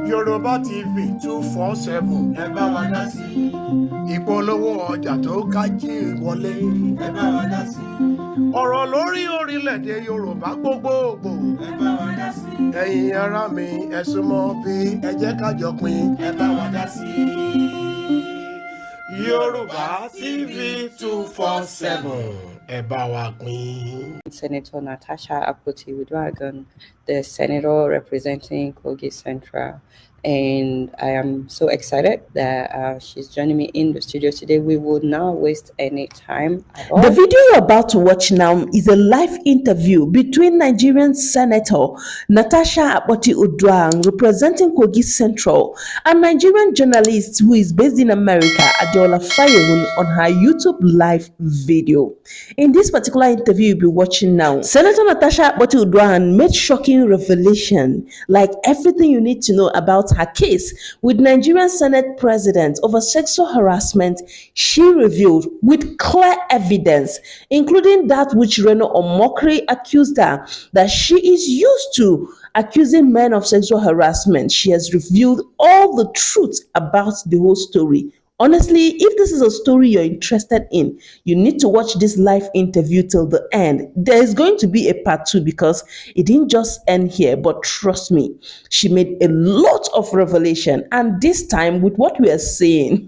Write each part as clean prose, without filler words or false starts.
Yorùbá TV 247 ẹ bá wa dá sí. Ìpolówó ọjà tó kájí wọlé ẹ bá wa dá sí. Ọ̀rọ̀ lórí orílẹ̀-èdè Yorùbá gbogbogbò ẹ bá wa dá sí. Ẹ̀yin ará mi ẹ súnmọ́ bí ẹ jẹ́ ká jọ pín ẹ bá wa dá sí. Yorùbá TV 247 ẹ bá wa pín. Senator Natasha Akpoti-Uduaghan, the senator representing Kogi Central. And I am so excited that she's joining me in the studio today. We will not waste any time at all. The video you're about to watch now is a live interview between Nigerian Senator Natasha Akpoti-Uduaghan, representing Kogi Central, and Nigerian journalist who is based in America, Adeola Fayehun, on her YouTube live video. In this particular interview you'll be watching now, Senator Natasha Akpoti-Uduaghan made shocking revelation, like everything you need to know about her case with Nigerian Senate President over sexual harassment. She revealed with clear evidence, including that which Reno Omokri accused her that she is used to accusing men of sexual harassment. She has revealed all the truth about the whole story. Honestly, if this is a story you're interested in, you need to watch this live interview till the end. There is going to be a part 2 because it didn't just end here, but trust me, she made a lot of revelation. And this time, with what we are saying,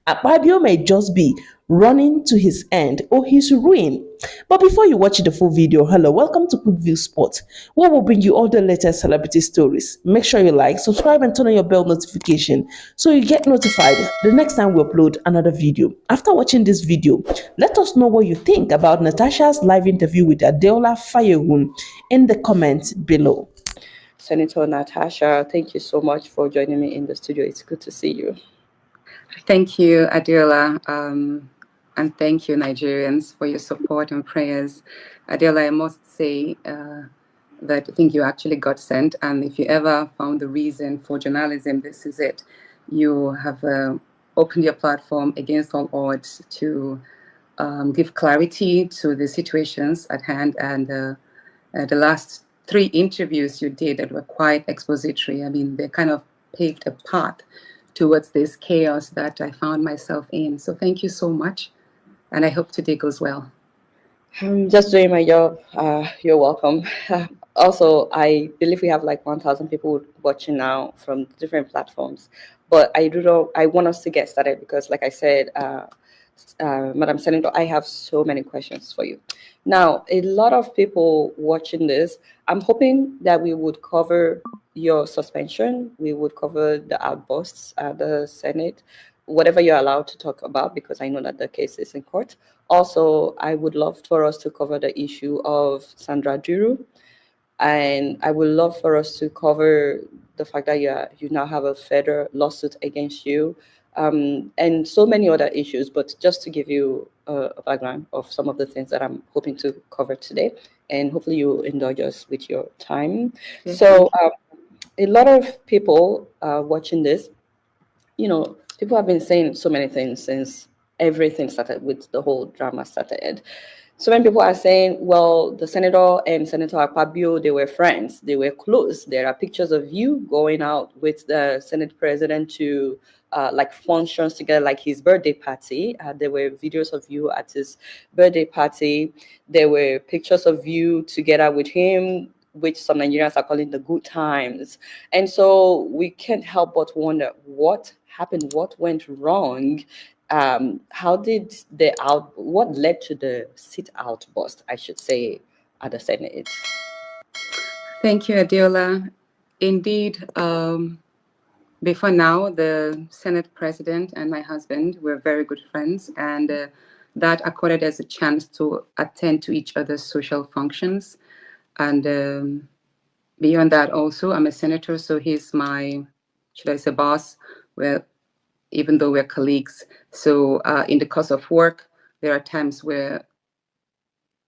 Akpabio may just be running to his end or his ruin. But before you watch the full video, hello, welcome to Quick View Sport, where we'll bring you all the latest celebrity stories. Make sure you like, subscribe, and turn on your bell notification so you get notified the next time we upload another video. After watching this video, let us know what you think about Natasha's live interview with Adeola Fayehun in the comments below. Senator Natasha, thank you so much for joining me in the studio. It's good to see you. Thank you, Adeola, and thank you, Nigerians, for your support and prayers. Adeola, I must say that I think you actually got sent, and if you ever found the reason for journalism, this is it. You have opened your platform against all odds to give clarity to the situations at hand, and the last 3 interviews you did that were quite expository. I mean, they kind of paved a path towards this chaos that I found myself in. So thank you so much, and I hope today goes well. I'm just doing my job. You're welcome. Also, I believe we have like 1,000 people watching now from different platforms. But I want us to get started because, like I said, Madam Senator, I have so many questions for you. Now, a lot of people watching this, I'm hoping that we would cover your suspension, we would cover the outbursts at the Senate, whatever you're allowed to talk about, because I know that the case is in court. Also, I would love for us to cover the issue of Sandra Duru, and I would love for us to cover the fact that you now have a federal lawsuit against you, and so many other issues. But just to give you a background of some of the things that I'm hoping to cover today, and hopefully you indulge us with your time. Yes. So a lot of people watching this, people have been saying so many things since everything started, with the whole drama started. So many people are saying, well, the senator and Senator Akpabio, they were friends, they were close. There are pictures of you going out with the Senate president to like functions together, like his birthday party. There were videos of you at his birthday party. There were pictures of you together with him, which some Nigerians are calling the good times. And so we can't help but wonder what happened, what went wrong. What led to the seat outburst, I should say, at the Senate? Thank you, Adeola. Indeed, before now, the Senate president and my husband were very good friends, and that accorded us a chance to attend to each other's social functions. And beyond that, also, I'm a senator, so he's my, should I say, boss, even though we're colleagues. So in the course of work, there are times where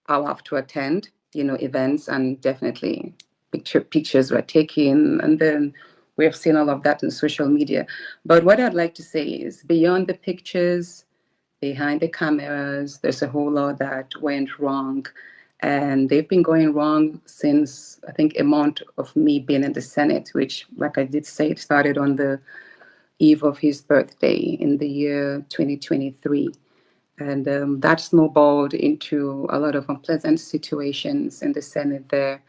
I'll have to attend, events, and definitely pictures were taken, and then we have seen all of that on social media. But what I'd like to say is, beyond the pictures, behind the cameras, there's a whole lot that went wrong. And they've been going wrong since, I think, a month of me being in the Senate, which, like I did say, it started on the eve of his birthday in the year 2023. And that snowballed into a lot of unpleasant situations in the Senate there,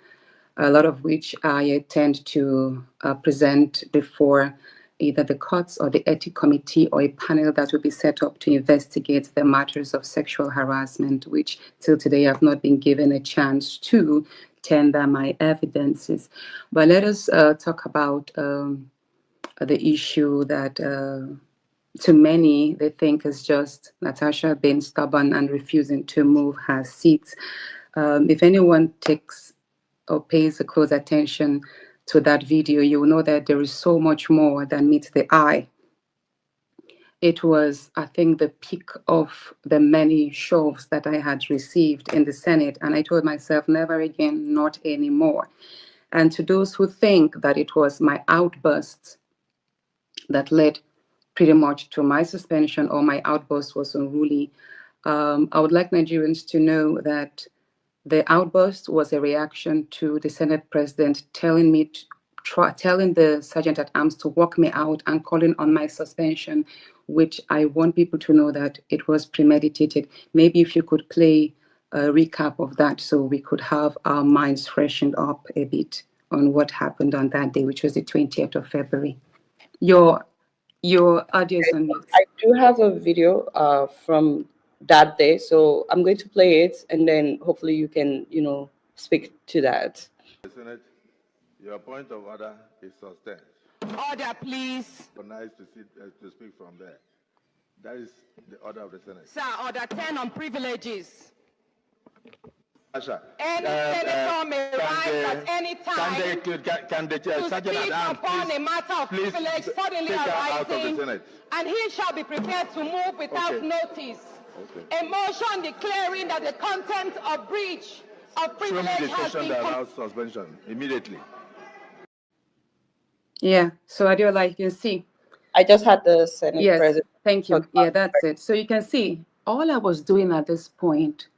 a lot of which I tend to present before either the courts or the ethics committee or a panel that will be set up to investigate the matters of sexual harassment, which till today I've not been given a chance to tender my evidences. But let us talk about the issue that to many they think is just Natasha being stubborn and refusing to move her seat. If anyone takes or pays a close attention to that video, you will know that there is so much more than meets the eye. It was, I think, the peak of the many shoves that I had received in the Senate. And I told myself, never again, not anymore. And to those who think that it was my outbursts that led pretty much to my suspension or my outburst was unruly, I would like Nigerians to know that the outburst was a reaction to the Senate president telling me telling the sergeant at arms to walk me out and calling on my suspension, which I want people to know that it was premeditated. Maybe if you could play a recap of that so we could have our minds freshened up a bit on what happened on that day, which was the 20th of February. Your audio is on mute. I do have a video from that day, so I'm going to play it, and then hopefully you can, speak to that. Senate, your point of order is sustained. Order, please. Nice to speak from there. That is the order of the Senate. Sir, order 10 on privileges. Natasha, Any senator may rise at any time to speak upon a matter of privilege suddenly arising, and he shall be prepared to move without notice. A motion declaring that the content of breach of privilege has been suspension immediately. Yeah, so Adiola, you can see. I just had the Senate Yes, president. thank you. Yeah, that's it. So you can see all I was doing at this point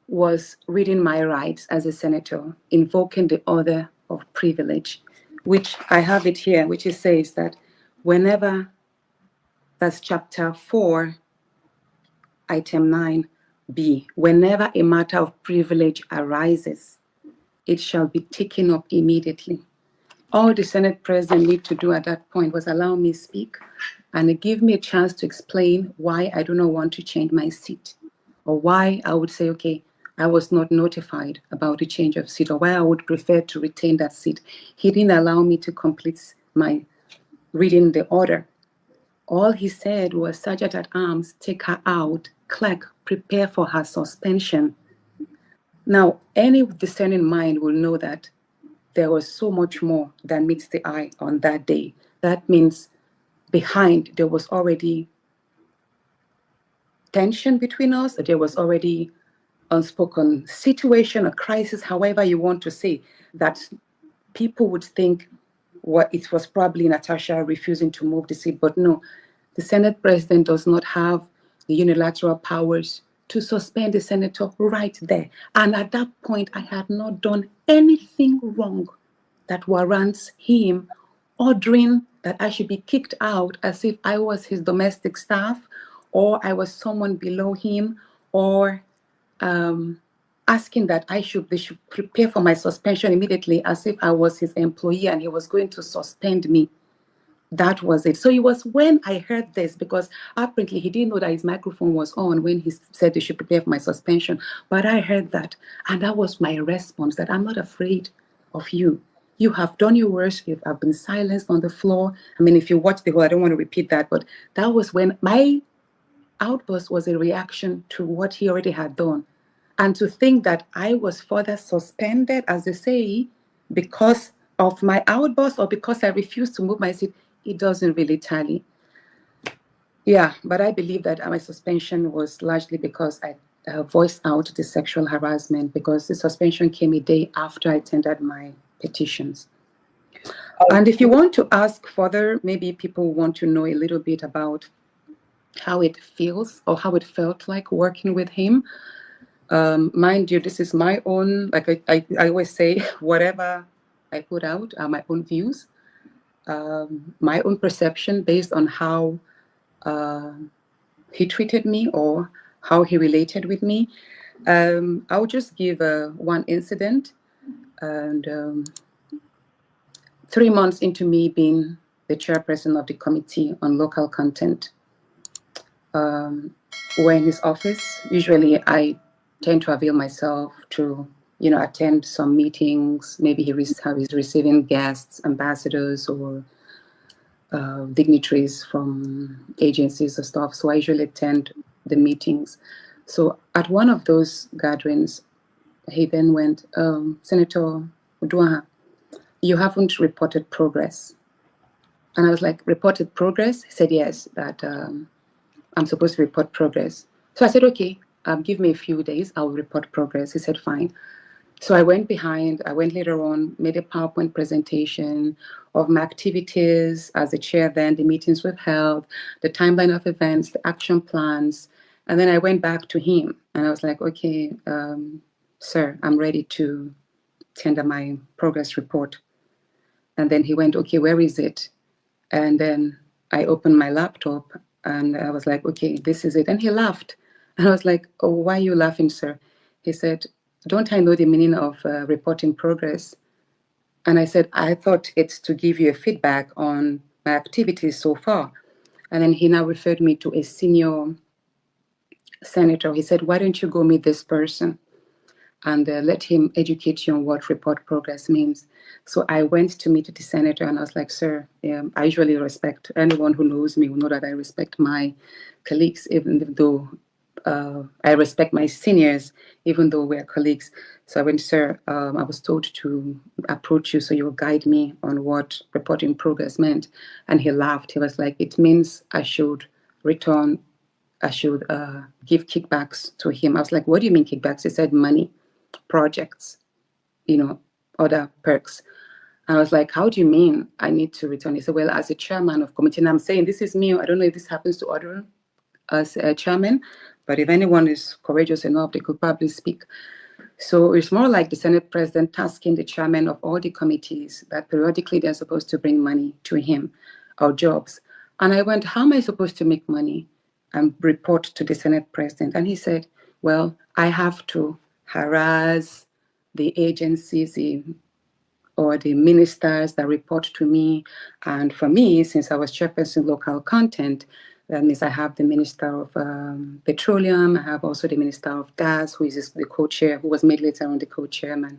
was reading my rights as a senator, invoking the order of privilege, which I have it here, which it says that whenever, that's chapter 4, item 9b, whenever a matter of privilege arises, it shall be taken up immediately. All the Senate president need to do at that point was allow me speak and give me a chance to explain why I do not want to change my seat, or why I would say, okay, I was not notified about the change of seat, or why I would prefer to retain that seat. He didn't allow me to complete my reading the order. All he said was, Sergeant at Arms, take her out. Clerk, prepare for her suspension. Now, any discerning mind will know that there was so much more than meets the eye on that day. That means behind there was already tension between us. There was already unspoken situation, a crisis, however you want to say, that people would think it was probably Natasha refusing to move the seat. But no, the Senate president does not have the unilateral powers to suspend the senator right there. And at that point, I had not done anything wrong that warrants him ordering that I should be kicked out as if I was his domestic staff, or I was someone below him, or asking that they should prepare for my suspension immediately as if I was his employee and he was going to suspend me. That was it. So it was when I heard this, because apparently he didn't know that his microphone was on when he said they should prepare for my suspension. But I heard that, and that was my response, that I'm not afraid of you. You have done your worst. You have been silenced on the floor. I mean, if you watch the whole, I don't want to repeat that, but that was when my outburst was a reaction to what he already had done. And to think that I was further suspended, as they say, because of my outburst or because I refused to move my seat, it doesn't really tally. Yeah, but I believe that my suspension was largely because I voiced out the sexual harassment, because the suspension came a day after I tendered my petitions. And if you want to ask further, maybe people want to know a little bit about how it feels or how it felt like working with him. Mind you, this is my own, like I always say, whatever I put out are my own views, my own perception based on how he treated me or how he related with me. I'll just give one incident. And 3 months into me being the chairperson of the Committee on Local Content, we're in his office. Usually I tend to avail myself to, attend some meetings. Maybe he's receiving guests, ambassadors, or dignitaries from agencies or stuff. So I usually attend the meetings. So at one of those gatherings, he then went, Senator Uduaha, you haven't reported progress. And I was like, reported progress? He said, yes, that I'm supposed to report progress. So I said, okay, give me a few days, I'll report progress. He said, fine. So I went later on, made a PowerPoint presentation of my activities as the chair then, the meetings we've held, the timeline of events, the action plans. And then I went back to him and I was like, okay, sir, I'm ready to tender my progress report. And then he went, okay, where is it? And then I opened my laptop and I was like, okay, this is it. And he laughed. And I was like, oh, why are you laughing, sir? He said, don't I know the meaning of reporting progress? And I said, I thought it's to give you a feedback on my activities so far. And then he now referred me to a senior senator. He said, why don't you go meet this person and let him educate you on what report progress means. So I went to meet the senator and I was like, sir, I usually respect anyone who knows me will know that I respect my colleagues, even though I respect my seniors, even though we're colleagues. So I went, sir, I was told to approach you so you'll guide me on what reporting progress meant. And he laughed. He was like, it means I should give kickbacks to him. I was like, what do you mean kickbacks? He said money, projects, other perks. And I was like, how do you mean I need to return? He said, well, as a chairman of committee, and I'm saying this is me. I don't know if this happens to other as a chairman, but if anyone is courageous enough, they could probably speak. So it's more like the Senate president tasking the chairman of all the committees that periodically they're supposed to bring money to him or jobs. And I went, how am I supposed to make money and report to the Senate president? And he said, well, I have to harass the agencies or the ministers that report to me. And for me, since I was chairperson local content, that means I have the Minister of Petroleum. I have also the Minister of Gas, who is the co-chair, who was made later on the co-chairman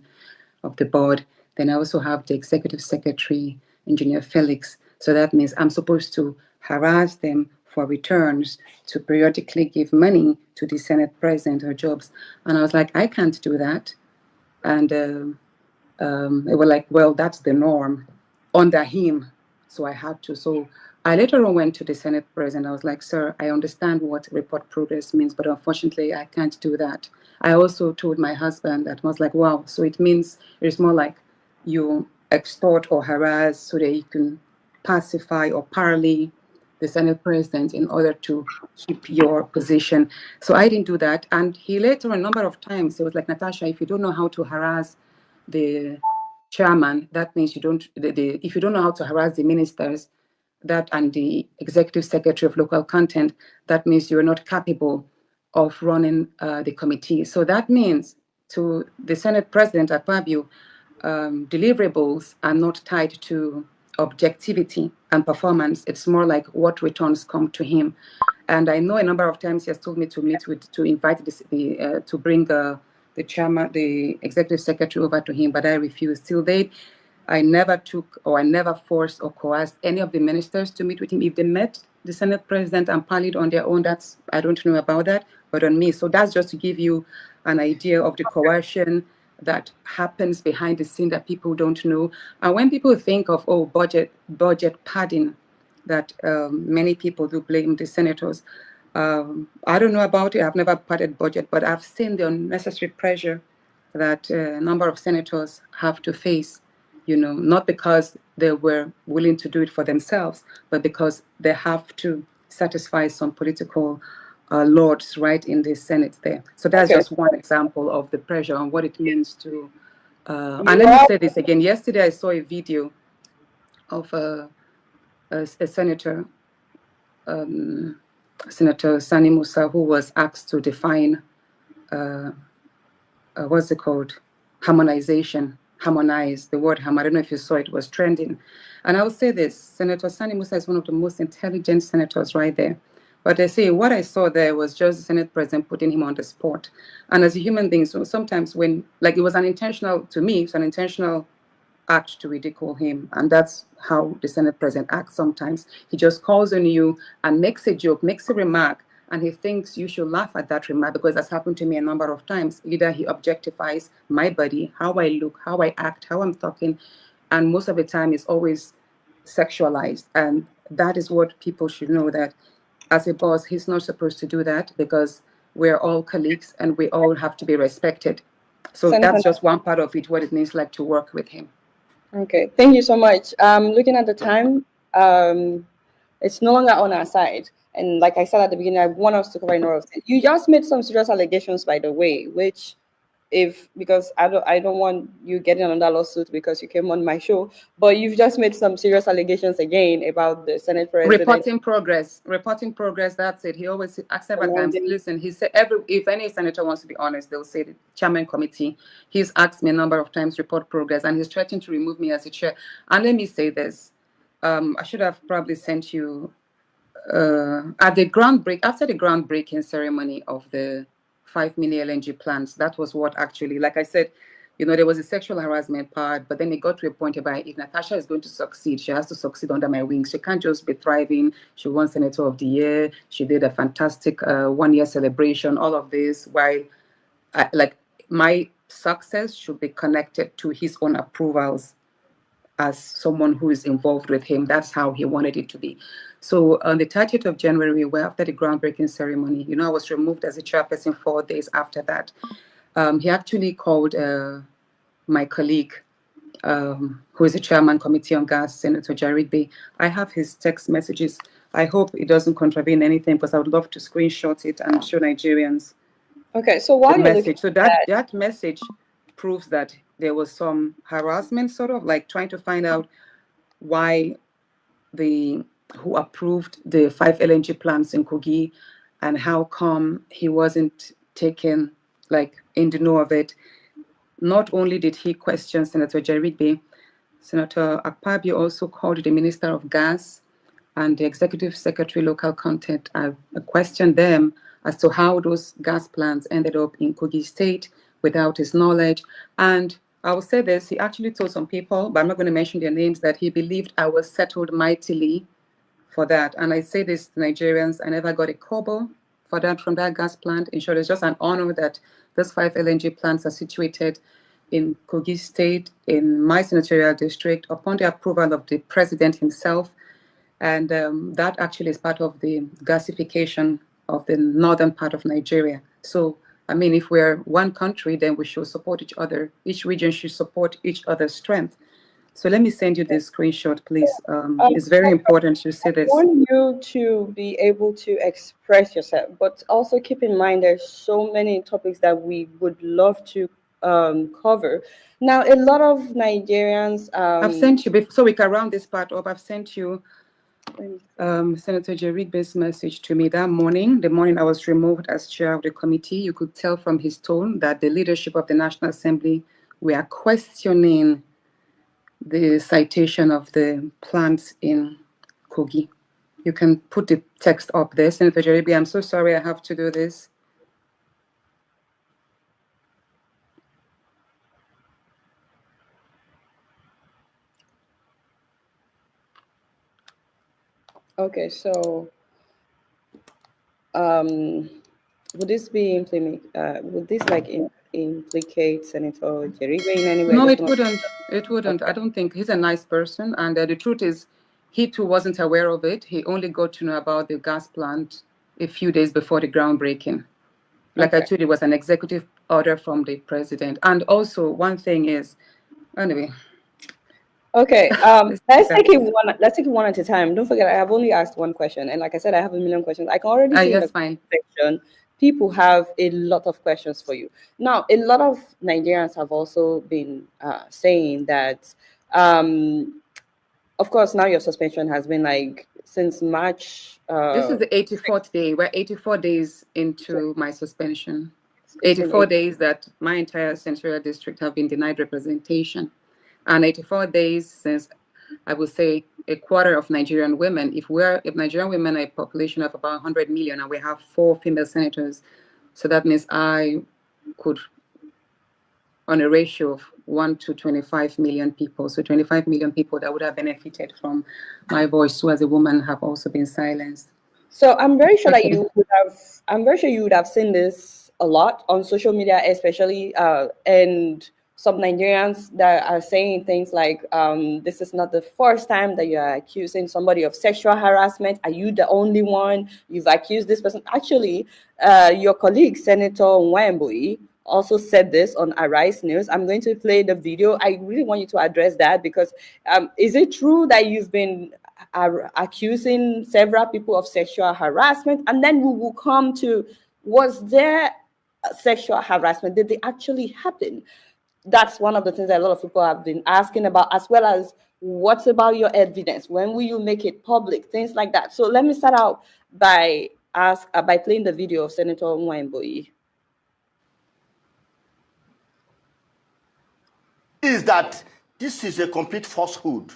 of the board. Then I also have the Executive Secretary, Engineer Felix. So that means I'm supposed to harass them for returns, to periodically give money to the Senate president or jobs. And I was like, I can't do that. And they were like, well, that's the norm under him. So I had to. So I later on went to the Senate president. I was like, sir, I understand what report progress means, but unfortunately, I can't do that. I also told my husband that. I was like, wow, so it means it's more like you extort or harass so that you can pacify or parley the Senate president in order to keep your position. So I didn't do that. And he later, a number of times, he was like, Natasha, if you don't know how to harass the chairman, that means you don't, if you don't know how to harass the ministers, that and the executive secretary of local content, that means you're not capable of running the committee. So that means to the Senate president at Fabio, deliverables are not tied to objectivity and performance. It's more like what returns come to him. And I know a number of times he has told me to invite to bring the chairman, the executive secretary over to him, but I refused. Till date, I never forced or coerced any of the ministers to meet with him. If they met the Senate president and parleyed on their own, I don't know about that, but on me. So that's just to give you an idea of the coercion that happens behind the scene that people don't know. And when people think of, budget padding, that many people do blame the senators. I don't know about it. I've never padded budget, but I've seen the unnecessary pressure that a number of senators have to face, not because they were willing to do it for themselves, but because they have to satisfy some political lords right in the Senate there. So that's just one example of the pressure and what it means to. And let me say this again. Yesterday, I saw a video of a senator, Senator Sani Musa, who was asked to define what's it called? Harmonization. Harmonize. The word I don't know if you saw it, was trending. And I will say this, Senator Sani Musa is one of the most intelligent senators right there. But I say what I saw there was just the Senate president putting him on the spot. And as a human being, so sometimes when, like, it was unintentional to me, it's an intentional act to ridicule him. And that's how the Senate president acts sometimes. He just calls on you and makes a joke, makes a remark, and he thinks you should laugh at that remark, because that's happened to me a number of times. Either he objectifies my body, how I look, how I act, how I'm talking, and most of the time it's always sexualized. And that is what people should know, that as a boss, he's not supposed to do that, because we're all colleagues and we all have to be respected. So that's just one part of it, what it means like to work with him. Okay, thank you so much. Looking at the time, it's no longer on our side. And like I said at the beginning, I want us to cover in all of it. You just made some serious allegations, by the way, which because I don't want you getting another lawsuit because you came on my show, but you've just made some serious allegations again about the Senate president. Reporting progress, that's it. He always asks several times, listen, he said, if any senator wants to be honest, they'll say the chairman committee. He's asked me a number of times, report progress, and he's threatening to remove me as a chair. And let me say this, I should have probably sent you at the after the groundbreaking ceremony of the 5 million LNG plants. That was what actually, like I said, there was a sexual harassment part, but then it got to a point where if Natasha is going to succeed, she has to succeed under my wings. She can't just be thriving. She won Senator of the Year. She did a fantastic 1-year celebration, all of this, while my success should be connected to his own approvals as someone who is involved with him. That's how he wanted it to be. So on the 30th of January, after the groundbreaking ceremony, I was removed as a chairperson 4 days after that. He actually called my colleague, who is the chairman committee on gas, Senator Jarigbe. I have his text messages. I hope it doesn't contravene anything, because I would love to screenshot it and show Nigerians. Okay, so while you're looking at that message proves that there was some harassment, sort of like trying to find out why who approved the 5 LNG plants in Kogi, and how come he wasn't taken in the know of it. Not only did he question Senator Jarigbe, Senator Akpabio also called the Minister of Gas and the Executive Secretary Local Content. I questioned them as to how those gas plants ended up in Kogi State without his knowledge. And I will say this, he actually told some people, but I'm not going to mention their names, that he believed I was settled mightily for that. And I say this to Nigerians, I never got a kobo for that from that gas plant. In short, it's just an honor that those 5 LNG plants are situated in Kogi State, in my senatorial district, upon the approval of the president himself. And that actually is part of the gasification of the northern part of Nigeria. So, I mean, if we're one country, then we should support each other. Each region should support each other's strength. So let me send you this screenshot, please. It's very important you see this. I want you to be able to express yourself, but also keep in mind there's so many topics that we would love to cover. Now, a lot of Nigerians... I've sent you, so we can round this part up, I've sent you Senator Jarigbe's message to me that morning. The morning I was removed as chair of the committee. You could tell from his tone that the leadership of the National Assembly were questioning the citation of the plants in Kogi. You can put the text up there. Senator Jarigbe, I'm so sorry I have to do this. Okay, so would this be would this implicate Senator Jarigbe in any way? No, it wouldn't. It wouldn't. Okay. I don't think. He's a nice person, and the truth is, he too wasn't aware of it. He only got to know about the gas plant a few days before the groundbreaking. Like I told you, it was an executive order from the president. And also, one thing is, anyway, Okay, Let's take let's take it one at a time. Don't forget, I have only asked one question, and like I said, I have a million questions. I can already see in the yes, fine. section, people have a lot of questions for you. Now, a lot of Nigerians have also been saying that, of course, now your suspension has been like since March. This is the 84th day. We're 84 days into my suspension. 84 days that my entire senatorial district have been denied representation. And 84 days since, I would say, a quarter of Nigerian women. If Nigerian women are a population of about 100 million and we have 4 female senators, so that means I could, on a ratio of 1 to 25 million people, so 25 million people that would have benefited from my voice, who as a woman have also been silenced. So I'm very sure that you would have seen this a lot on social media, especially, and some Nigerians that are saying things like, this is not the first time that you are accusing somebody of sexual harassment. Are you the only one? You've accused this person. Actually, your colleague, Senator Nwambui, also said this on Arise News. I'm going to play the video. I really want you to address that because is it true that you've been accusing several people of sexual harassment? And then we will come to, was there sexual harassment? Did they actually happen? That's one of the things that a lot of people have been asking about, as well as what's about your evidence? When will you make it public? Things like that. So let me start out by playing the video of Senator Nwambui. Is that this is a complete falsehood.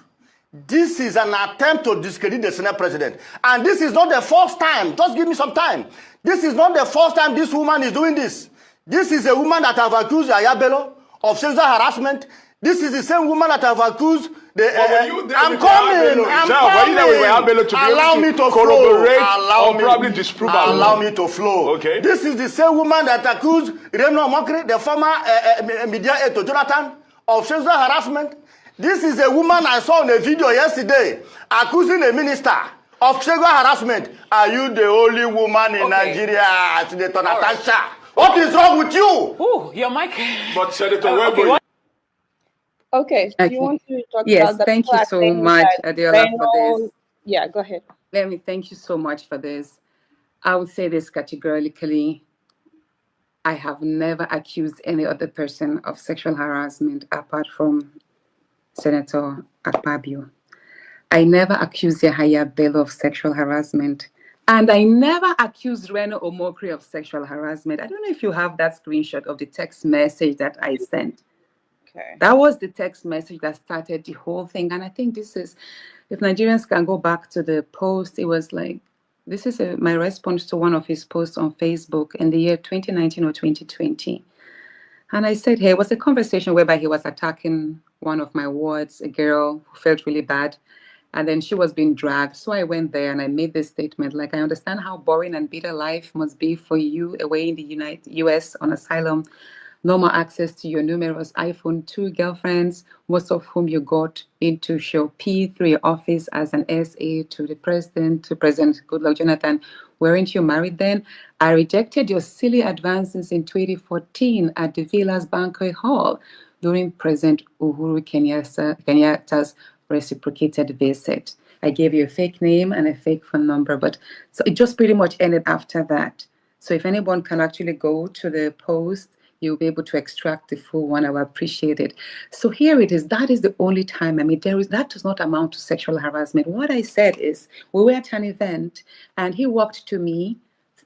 This is an attempt to discredit the Senate president. And this is not the first time. Just give me some time. This is not the first time this woman is doing this. This is a woman that have accused Yaya Bello of sexual harassment. This is the same woman that have accused the... I'm coming. Allow me to flow. Probably disprove. Allow me to flow. Okay. This is the same woman that accused Omokri, the former media aide to Jonathan, of sexual harassment. This is a woman I saw in a video yesterday accusing a minister of sexual harassment. Are you the only woman in Nigeria, Senator Natasha? Right. What is wrong with you? Oh, your mic. But Senator Nwambui. Okay, do you want to talk yes, about that? Thank you so much, Adiola, for this. Yeah, go ahead. Let me thank you so much for this. I would say this categorically. I have never accused any other person of sexual harassment apart from Senator Akpabio. I never accused Yahaya Bello of sexual harassment. And I never accused Reno Omokri of sexual harassment. I don't know if you have that screenshot of the text message that I sent. Okay. That was the text message that started the whole thing. And I think this is, if Nigerians can go back to the post, it was like, this is my response to one of his posts on Facebook in the year 2019 or 2020. And I said, hey, it was a conversation whereby he was attacking one of my wards, a girl who felt really bad. And then she was being dragged. So I went there and I made this statement, like, I understand how boring and bitter life must be for you away in the US on asylum. No more access to your numerous iPhone 2 girlfriends, most of whom you got into show P through your office as an SA to the president, to President Goodluck Jonathan. Weren't you married then? I rejected your silly advances in 2014 at the Villas Banquet Hall during President Uhuru Kenyatta's reciprocated visit. I gave you a fake name and a fake phone number, but so it just pretty much ended after that. So if anyone can actually go to the post, you'll be able to extract the full one. I will appreciate it. So here it is. That is the only time. I mean, that does not amount to sexual harassment. What I said is, we were at an event and he walked to me,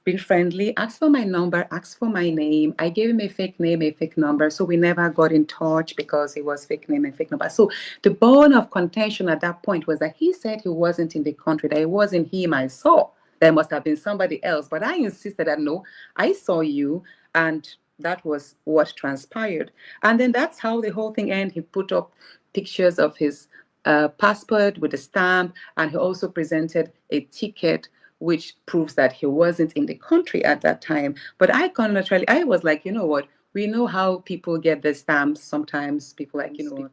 being friendly, asked for my number, asked for my name. I gave him a fake name, a fake number. So we never got in touch because it was fake name and fake number. So the bone of contention at that point was that he said he wasn't in the country, that it wasn't him I saw. There must have been somebody else. But I insisted that no, I saw you, and that was what transpired. And then that's how the whole thing ended. He put up pictures of his passport with a stamp, and he also presented a ticket which proves that he wasn't in the country at that time. But I was like, you know what? We know how people get the stamps. Sometimes people like, you know,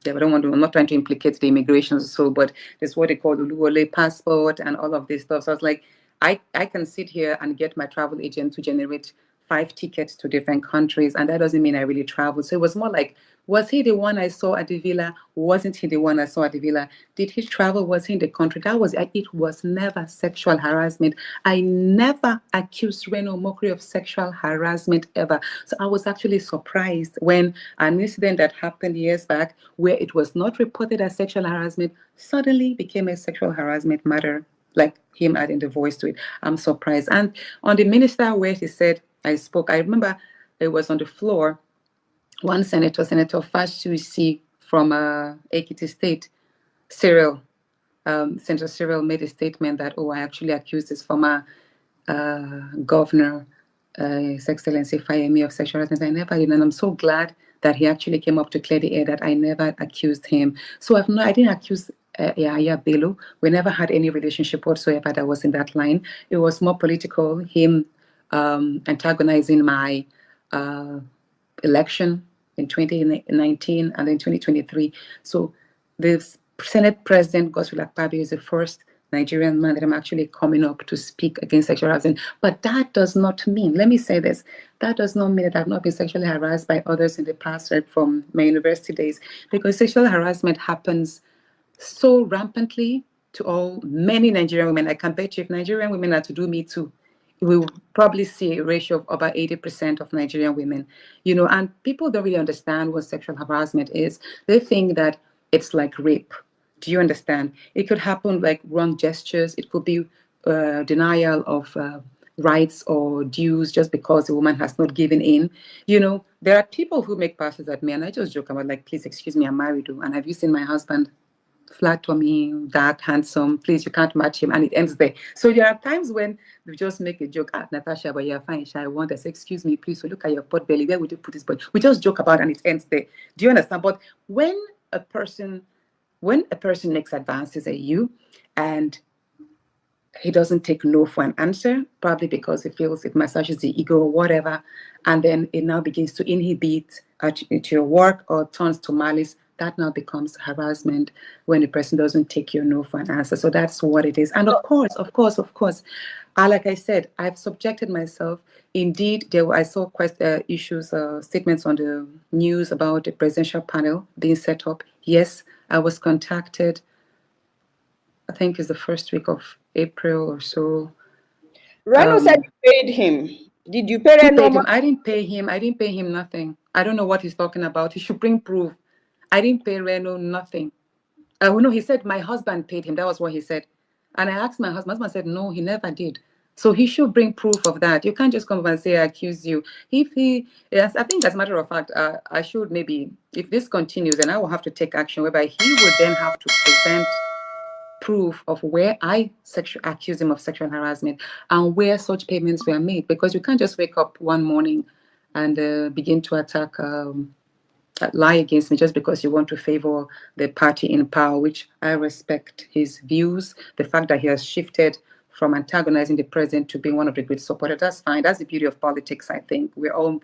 yeah, I don't want to, I'm not trying to implicate the immigration, but there's what they call the Uluwole passport and all of this stuff. So I was like, I can sit here and get my travel agent to generate 5 tickets to different countries, and that doesn't mean I really traveled. So it was more like, was he the one I saw at the villa? Wasn't he the one I saw at the villa? Did he travel? Was he in the country? It was never sexual harassment. I never accused Reno Omokri of sexual harassment ever. So I was actually surprised when an incident that happened years back, where it was not reported as sexual harassment, suddenly became a sexual harassment matter, like him adding the voice to it. I'm surprised. And on the minister where he said, I spoke, I remember it was on the floor. One senator, Senator Fashusi from Ekiti State, Senator Cyril made a statement that, I actually accused his former governor, His Excellency Fayemi, of sexual harassment. I never did, and I'm so glad that he actually came up to clear the air that I never accused him. So I didn't accuse Yahya Bello. We never had any relationship whatsoever that was in that line. It was more political, him antagonizing my election in 2019 and then 2023. So the Senate President Godswill Akpabio is the first Nigerian man that I'm actually coming up to speak against sexual harassment. But that does not mean, let me say this, that does not mean that I've not been sexually harassed by others in the past, right, from my university days, because sexual harassment happens so rampantly to many Nigerian women. I can bet you if Nigerian women are to do Me Too, we will probably see a ratio of about 80% of Nigerian women, and people don't really understand what sexual harassment is. They think that it's like rape. Do you understand? It could happen like wrong gestures. It could be denial of rights or dues just because the woman has not given in. There are people who make passes at me, and I just joke about, like, please excuse me, I'm married, and have you seen my husband? Flat tummy, dark, handsome, please, you can't match him, and it ends there. So there are times when we just make a joke, Natasha, but you're fine, I want to say, excuse me, please, so look at your pot belly, where would you put this body? We just joke about it and it ends there. Do you understand? But when a person makes advances at you and he doesn't take no for an answer, probably because he feels it massages the ego or whatever, and then it now begins to inhibit at your work or turns to malice, that now becomes harassment when the person doesn't take your no for an answer. So that's what it is. And of course, like I said, I've subjected myself. Indeed, I saw statements on the news about the presidential panel being set up. Yes, I was contacted, I think it's the first week of April or so. Reno said you paid him. Did you pay Reno? I didn't pay him. I didn't pay him nothing. I don't know what he's talking about. He should bring proof. I didn't pay Reno nothing. No, he said my husband paid him. That was what he said. And I asked my husband. My husband said, no, he never did. So he should bring proof of that. You can't just come up and say, I accuse you. Yes, I think as a matter of fact, I should maybe, if this continues, then I will have to take action whereby he would then have to present proof of where I accuse him of sexual harassment and where such payments were made, because you can't just wake up one morning and begin to lie against me just because you want to favor the party in power, which I respect his views. The fact that he has shifted from antagonizing the president to being one of the great supporters, that's fine. That's the beauty of politics, I think. We're all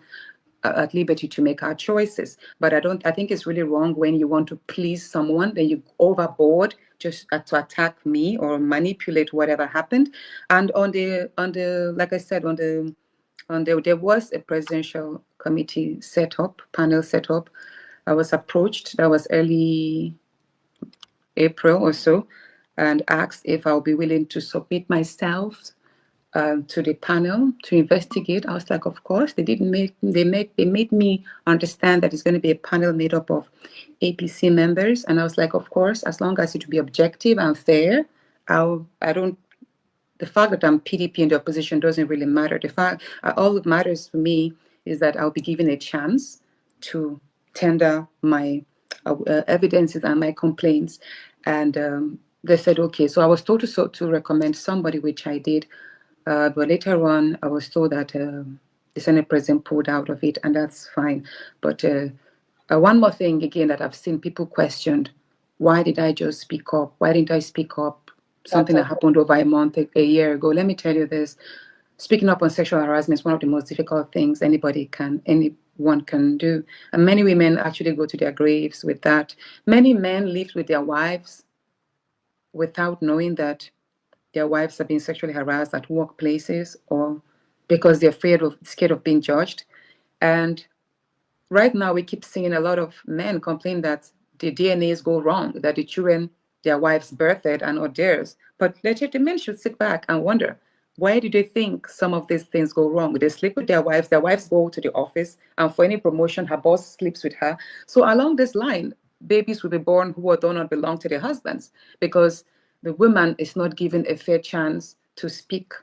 at liberty to make our choices. But I think it's really wrong when you want to please someone, then you go overboard just to attack me or manipulate whatever happened. And like I said, there was a presidential committee panel set up. I was approached, that was early April or so, and asked if I'll be willing to submit myself to the panel to investigate. I was like, of course. They made me understand that it's going to be a panel made up of APC members, and I was like, of course, as long as it will be objective and fair. The fact that I'm PDP in the opposition doesn't really matter. All that matters for me is that I'll be given a chance to tender my evidences and my complaints. And they said, okay. So I was told to recommend somebody, which I did. But later on, I was told that the Senate President pulled out of it, and that's fine. But one more thing, again, that I've seen people questioned, why did I just speak up? Why didn't I speak up? Something that happened over a year ago. Let me tell you this. Speaking up on sexual harassment is one of the most difficult things anyone can do. And many women actually go to their graves with that. Many men lived with their wives without knowing that their wives have been sexually harassed at workplaces or because they're scared of being judged. And right now, we keep seeing a lot of men complain that the DNAs go wrong, that the children their wives birthed are not theirs. But the men should sit back and wonder, why do they think some of these things go wrong? They sleep with their wives go to the office, and for any promotion, her boss sleeps with her. So along this line, babies will be born who do not belong to their husbands, because the woman is not given a fair chance to speak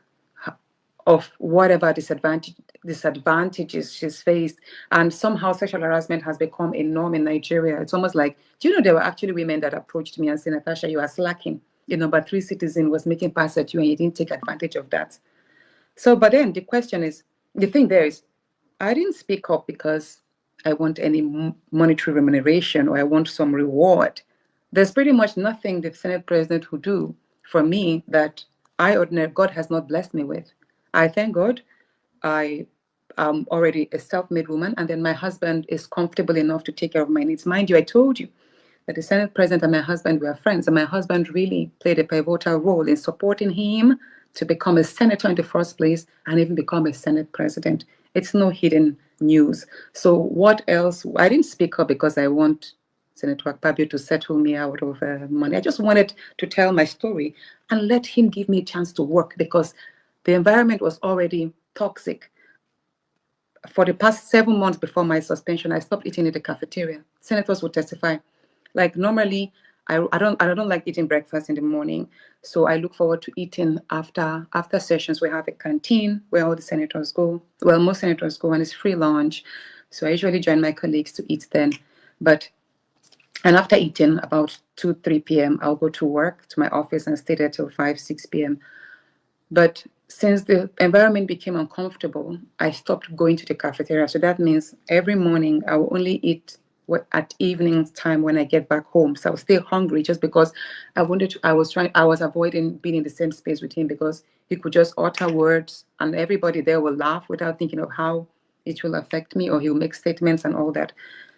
of whatever disadvantages she's faced. And somehow sexual harassment has become a norm in Nigeria. It's almost like, do you know, there were actually women that approached me and said, Natasha, you are slacking. The number 3 citizen was making pass at you and you didn't take advantage of that. So, but then the thing there is, I didn't speak up because I want any monetary remuneration or I want some reward. There's pretty much nothing the Senate president would do for me that God has not blessed me with. I thank God I am already a self-made woman, and then my husband is comfortable enough to take care of my needs. Mind you, I told you that the Senate president and my husband were friends, and my husband really played a pivotal role in supporting him to become a senator in the first place and even become a Senate president. It's no hidden news. So what else? I didn't speak up because I want Senator Akpabio to settle me out of money. I just wanted to tell my story and let him give me a chance to work, because the environment was already toxic. For the past 7 months before my suspension, I stopped eating in the cafeteria. Senators would testify. Like normally, I don't like eating breakfast in the morning, so I look forward to eating after sessions. We have a canteen where all the senators go. Well, most senators go, and it's free lunch. So I usually join my colleagues to eat then. And after eating, about 2-3 p.m., I'll go to work, to my office, and stay there till 5-6 p.m. But since the environment became uncomfortable, I stopped going to the cafeteria. So that means every morning I will only eat at evening time when I get back home. So I'll stay hungry just because I was avoiding being in the same space with him, because he could just utter words and everybody there will laugh without thinking of how it will affect me, or he'll make statements and all that.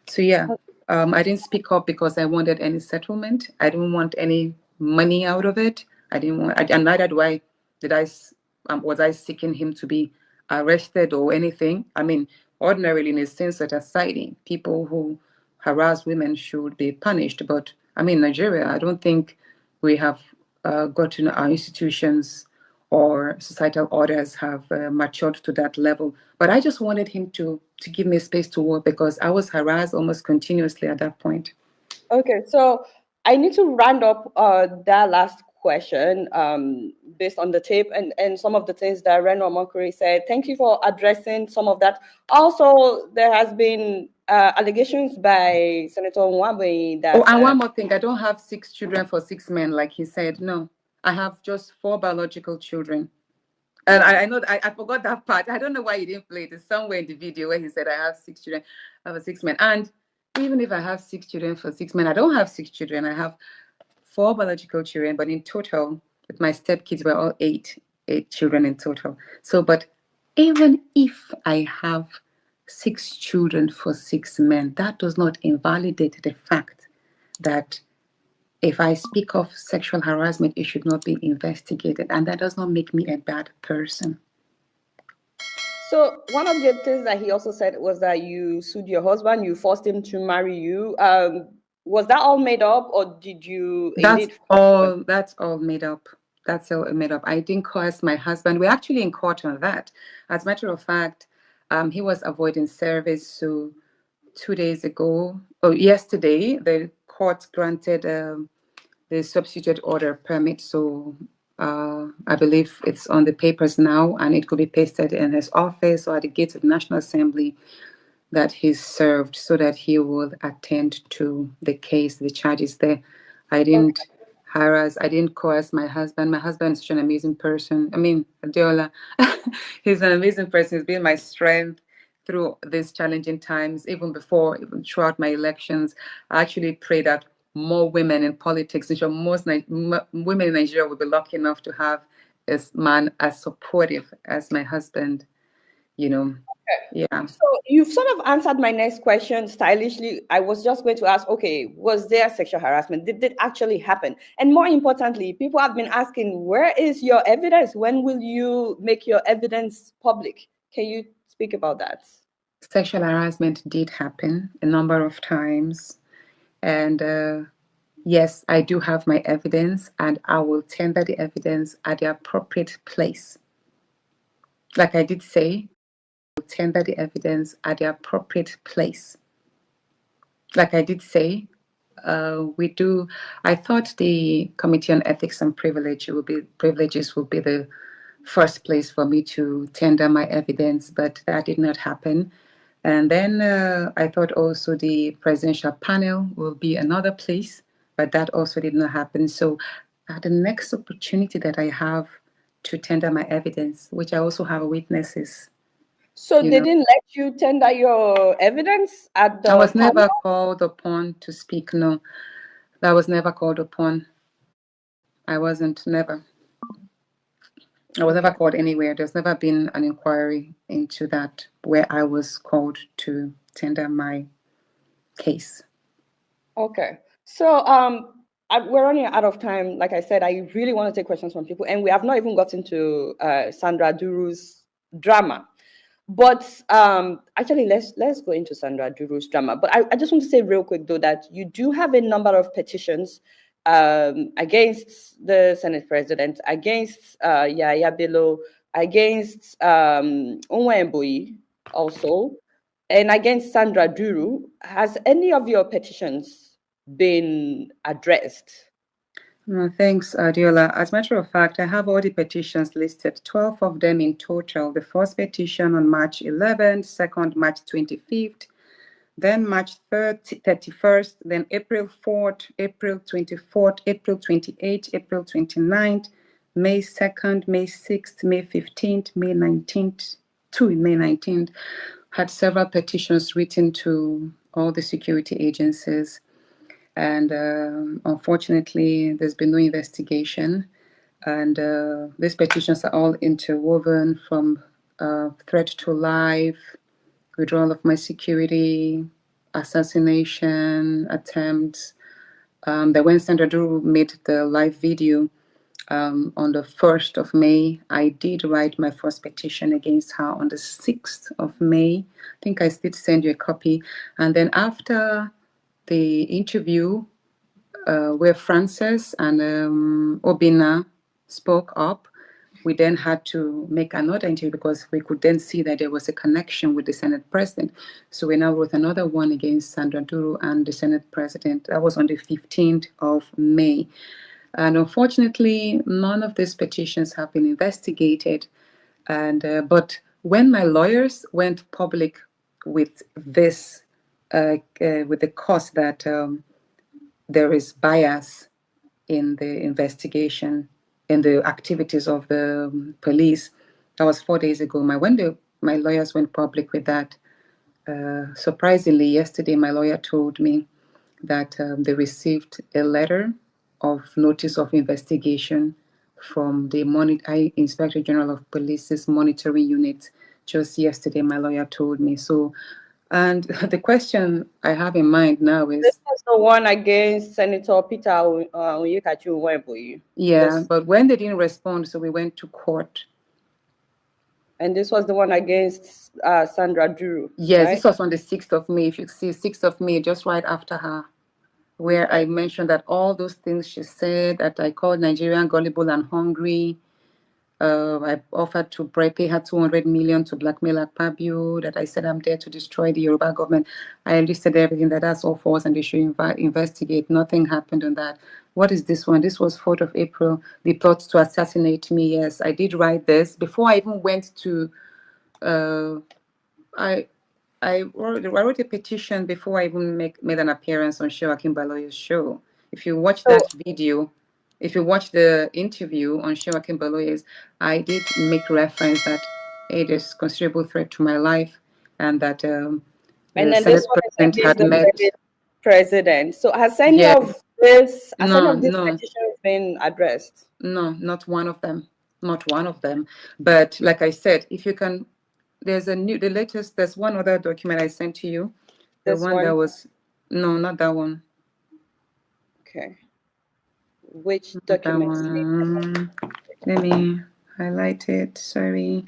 So yeah, I didn't speak up because I wanted any settlement. I didn't want any money out of it. And neither was I seeking him to be arrested or anything. I mean, ordinarily in a sense that society, people who harass women should be punished. But I mean, Nigeria, I don't think we have gotten our institutions or societal orders have matured to that level. But I just wanted him to give me space to work, because I was harassed almost continuously at that point. Okay, so I need to round up that last question based on the tape and some of the things that Reno Omokri said. Thank you for addressing some of that. Also, there has been allegations by Senator Nwabwe that... Oh, and one more thing, I don't have 6 children for 6 men, like he said. No, I have just 4 biological children. And I know I forgot that part. I don't know why he didn't play it. It's somewhere in the video where he said I have 6 children, I have 6 men. And even if I have 6 children for 6 men, I don't have 6 children. I have 4 biological children, but in total, with my stepkids, we're all 8 children in total. So, but even if I have 6 children for 6 men, that does not invalidate the fact that if I speak of sexual harassment, it should not be investigated. And that does not make me a bad person. So one of the things that he also said was that you sued your husband, you forced him to marry you. Was that all made up, or did you... That's all made up. That's all made up. I didn't coerce my husband. We're actually in court on that. As a matter of fact, he was avoiding service. So 2 days ago, yesterday, the court granted the substitute order permit. So I believe it's on the papers now, and it could be pasted in his office or at the gates of the National Assembly that he's served, so that he will attend to the case, the charges there. I didn't harass, I didn't coerce my husband. My husband is such an amazing person. I mean, Adiola, he's an amazing person. He's been my strength through these challenging times, even throughout my elections. I actually pray that more women in politics, which are most women in Nigeria, will be lucky enough to have a man as supportive as my husband. Yeah. So you've sort of answered my next question stylishly. I was just going to ask, okay, was there sexual harassment? Did it actually happen? And more importantly, people have been asking, where is your evidence? When will you make your evidence public? Can you speak about that? Sexual harassment did happen a number of times. And yes, I do have my evidence, and I will tender the evidence at the appropriate place. Like I did say, I will tender the evidence at the appropriate place. Like I did say, I thought the Committee on Ethics and Privileges would be the first place for me to tender my evidence, but that did not happen. And then I thought also the presidential panel will be another place, but that also did not happen. So at the next opportunity that I have to tender my evidence, which I also have witnesses. So they didn't let you tender your evidence at the I was never panel? called upon to speak, no. I was never called upon. I was never called anywhere. There's never been an inquiry into that where I was called to tender my case. Okay. So we're running out of time. Like I said, I really want to take questions from people, and we have not even gotten to Sandra Duru's drama. But actually, let's go into Sandra Duru's drama. But I just want to say real quick, though, that you do have a number of petitions against the Senate President, against Yaya Bello, against Onwemboyi also, and against Sandra Duru. Has any of your petitions been addressed? Thanks, Adiola. As a matter of fact, I have all the petitions listed, 12 of them in total. The first petition on March 11th, second March 25th, then March 31st, then April 4th, April 24th, April 28th, April 29th, May 2nd, May 6th, May 15th, May 19th, May 19th. Had several petitions written to all the security agencies. And unfortunately, there's been no investigation. And these petitions are all interwoven from threat to life, withdrawal of my security, assassination attempts. That when Sandra Duru made the live video on the 1st of May, I did write my first petition against her on the 6th of May. I think I did send you a copy. And then after the interview where Frances and Obina spoke up, we then had to make another interview because we could then see that there was a connection with the Senate President. So we now wrote another one against Sandra Duru and the Senate President. That was on the 15th of May. And unfortunately, none of these petitions have been investigated. And but when my lawyers went public with this, with the cause that there is bias in the investigation, in the activities of the police, that was 4 days ago. When my lawyers went public with that, surprisingly, yesterday my lawyer told me that they received a letter of notice of investigation from the Inspector General of Police's monitoring unit. Just yesterday, my lawyer told me. So, and the question I have in mind now is... This was the one against Senator Peter Onwemboyi. Yeah, but when they didn't respond, so we went to court. And this was the one against Sandra Duru. Yes, right? This was on the 6th of May. If you see, 6th of May, just right after her, where I mentioned that all those things she said, that I called Nigerian gullible and hungry. I offered to pay her 200 million to blackmail Akpabio, that I said I'm there to destroy the Yoruba government. I listed everything, that's all false and they should investigate. Nothing happened on that. What is this one? This was 4th of April. The plot to assassinate me. Yes, I did write this. Before I even went to, I wrote a petition before I even made an appearance on Shewa Kimbaloye's show. If you watch that video, if you watch the interview on Shewa Kimbaloye's, I did make reference that it is considerable threat to my life, and that the Senate President had met President. So has any of this, petitions been addressed? No, not one of them. Not one of them. But like I said, if you can there's there's one other document I sent to you. The This one that was, no, not that one. Okay. Which Not that documents? one. Let me highlight it. Sorry.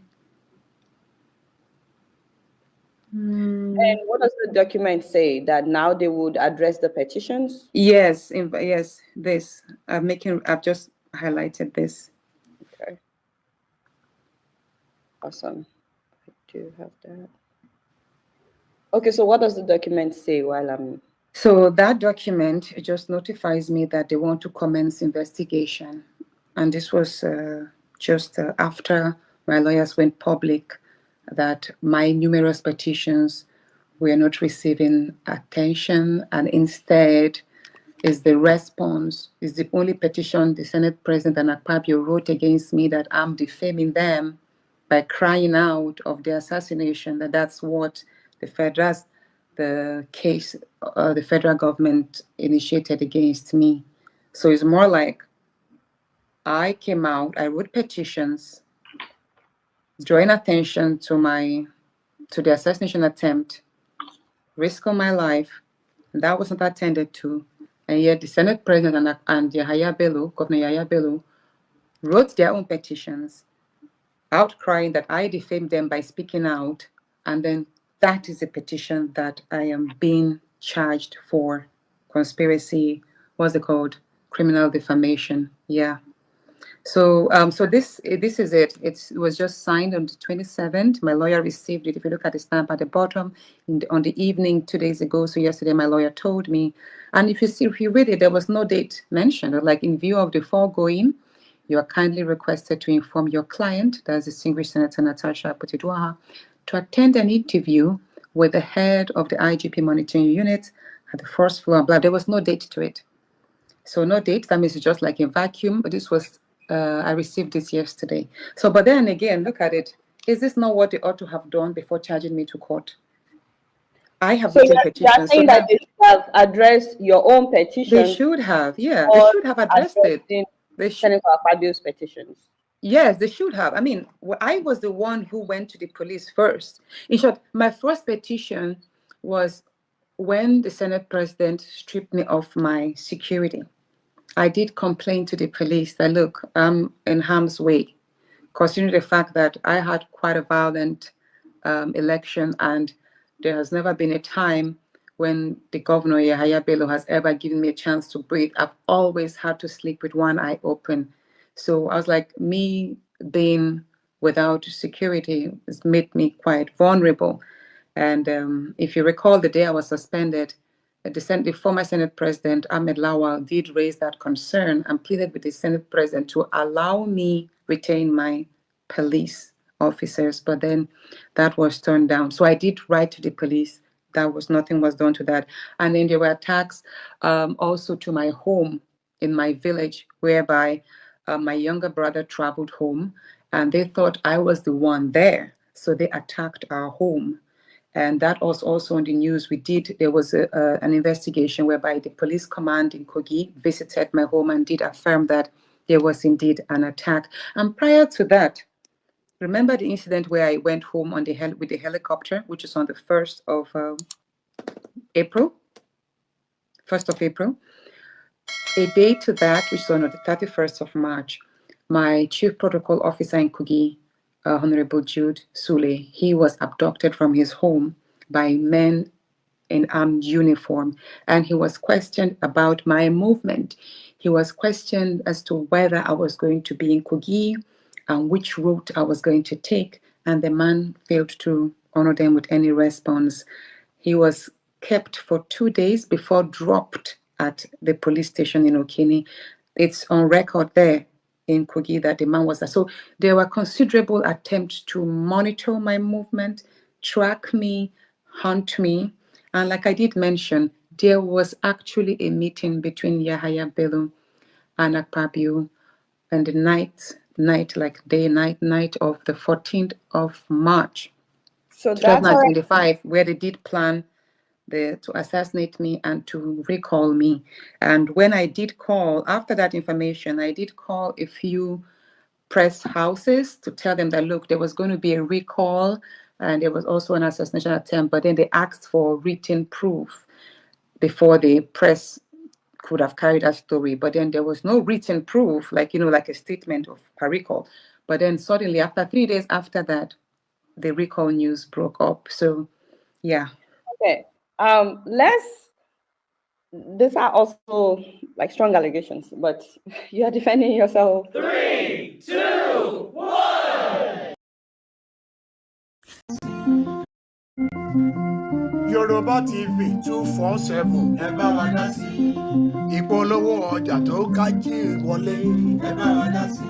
And what does the document say? That now they would address the petitions? Yes, yes, this. I've just highlighted this. Okay. Awesome. I do have that. Okay, so what does the document say while I'm... So that document just notifies me that they want to commence investigation. And this was just after my lawyers went public that my numerous petitions were not receiving attention, and instead is the response, is the only petition the Senate President and Akpabio wrote against me that I'm defaming them by crying out of the assassination, that's what the federal government initiated against me. So it's more like I came out, I wrote petitions, drawing attention to the assassination attempt, risk of my life, and that was not attended to. And yet the Senate President and Governor Yahaya Bello, wrote their own petitions, outcrying that I defamed them by speaking out. And then that is a petition that I am being charged for conspiracy, what's it called? Criminal defamation. Yeah. So this is it. It was just signed on the 27th. My lawyer received it. If you look at the stamp at the bottom, on the evening 2 days ago. So yesterday, my lawyer told me. And if you read it, there was no date mentioned. Like, in view of the foregoing, you are kindly requested to inform your client, that's distinguished Senator Natasha, to attend an interview with the head of the IGP monitoring unit at the first floor. Blah. There was no date to it. So no date. That means it's just like a vacuum. But this was, I received this yesterday. So, but then again, look at it. Is this not what they ought to have done before charging me to court? I have written petitions. You're saying that they should have addressed your own petitions? They should have, yeah. They should have addressed it. Senator Akpabio's petitions. Yes, they should have. I mean, I was the one who went to the police first. In short, my first petition was when the Senate President stripped me of my security. I did complain to the police that, look, I'm in harm's way, considering the fact that I had quite a violent election, and there has never been a time when the governor, Yahaya Bello, has ever given me a chance to breathe. I've always had to sleep with one eye open. So I was like, me being without security has made me quite vulnerable. And if you recall, the day I was suspended, the former Senate President, Ahmed Lawal, did raise that concern and pleaded with the Senate President to allow me retain my police officers, but then that was turned down. So I did write to the police. Nothing was done to that. And then there were attacks also to my home in my village, whereby my younger brother traveled home, and they thought I was the one there. So they attacked our home. And that was also on the news. There was an investigation whereby the police command in Kogi visited my home and did affirm that there was indeed an attack. And prior to that, remember the incident where I went home with the helicopter, which is on the 1st of April? 1st of April. A day to that, which is on the 31st of March, my chief protocol officer in Kogi, Honorable Jude Sule, he was abducted from his home by men in armed uniform, and he was questioned about my movement. He was questioned as to whether I was going to be in Kogi and which route I was going to take, and the man failed to honor them with any response. He was kept for 2 days before dropped at the police station in Okini. It's on record there in Kogi that the man was there. So there were considerable attempts to monitor my movement, track me, hunt me. And like I did mention, there was actually a meeting between Yahaya Bello and Akpabio on the night of the 14th of March, so 2025, where they did plan to assassinate me and to recall me. And when I did call, after that information, I did call a few press houses to tell them that, look, there was going to be a recall and there was also an assassination attempt, but then they asked for written proof before the press could have carried that story. But then there was no written proof, like, like a statement of a recall. But then suddenly, after 3 days after that, the recall news broke up. So, yeah. Okay. These are also like strong allegations, but you are defending yourself. 3, 2, 1. Yorùbá TV 247 ẹ bá wa dá sí. Ìpolówó ọjà tó kájí wọlé ẹ bá wa dá sí.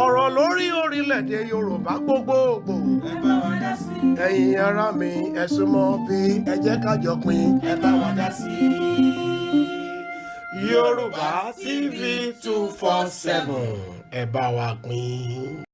Ọ̀rọ̀ lórí orílẹ̀-èdè Yorùbá gbogbogbò ẹ bá wa dá sí. Ẹ̀yin ará mi ẹ súnmọ́ bí ẹ jẹ́ ká jọ pín ẹ bá wa dá sí. Yorùbá TV 247 ẹ bá wa pín.